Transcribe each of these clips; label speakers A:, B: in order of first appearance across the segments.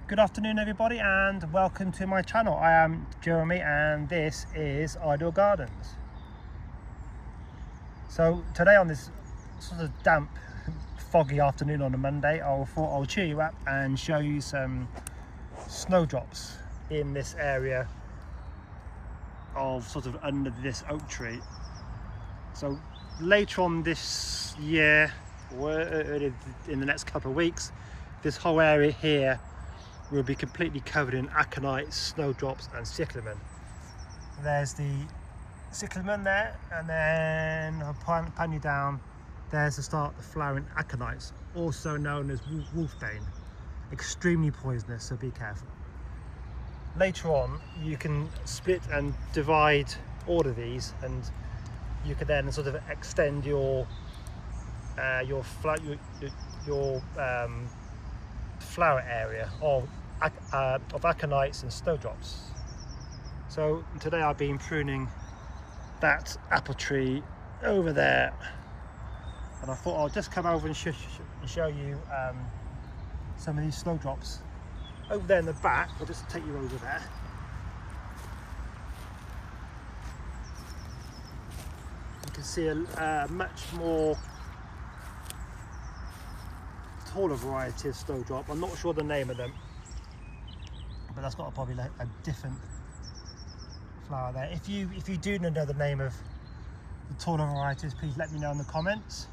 A: Good afternoon everybody and welcome to my channel. I am Jeremy and this is Ideal Gardens. So today on this sort of damp, foggy afternoon on a Monday, I thought I'll cheer you up and show you some snowdrops in this area of sort of under this oak tree. So later on this year, or in the next couple of weeks, this whole area here will be completely covered in aconites, snowdrops and cyclamen. There's the cyclamen there, and then I'll pan you down. There's the start of the flowering aconites, also known as wolfbane. Extremely poisonous, so be careful. Later on you can split and divide all of these, and you can then sort of extend your flower area of aconites and snowdrops. So today I've been pruning that apple tree over there, and I thought I'll just come over and show you some of these snowdrops over there in the back. I'll just take you over there. You can see a much more taller variety of snowdrop. I'm not sure the name of them, but that's got probably a different flower there. If you do know the name of the taller varieties, please let me know in the comments.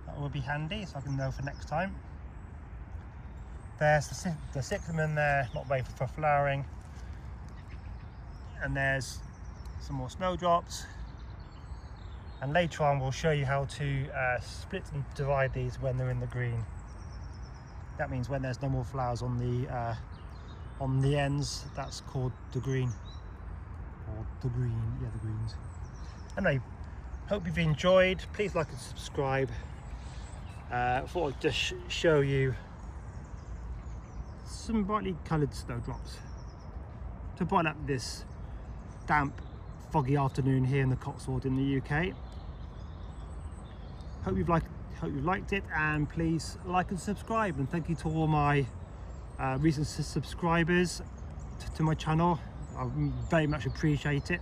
A: That would be handy so I can know for next time. There's the cyclamen there, not ready for flowering, and there's some more snowdrops. And later on we'll show you how to split and divide these when they're in the green. That means when there's no more flowers on the ends, that's called the green, or the greens. Anyway, hope you've enjoyed. Please like and subscribe. I thought I'd just show you some brightly coloured snowdrops to brighten up this damp, foggy afternoon here in the Cotswolds in the UK. Hope you've liked it, and please like and subscribe, and thank you to all my recent subscribers to my channel. I very much appreciate it.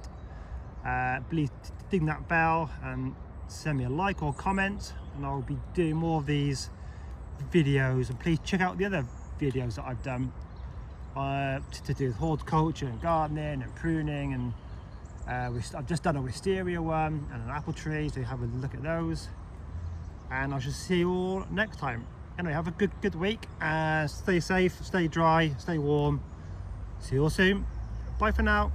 A: Please ding that bell and send me a like or comment, and I'll be doing more of these videos. And please check out the other videos that I've done to do with horticulture and gardening and pruning, and I've just done a wisteria one and an apple tree, so have a look at those. And I shall see you all next time. Anyway, have a good week, stay safe, stay dry, stay warm. See you all soon. Bye for now.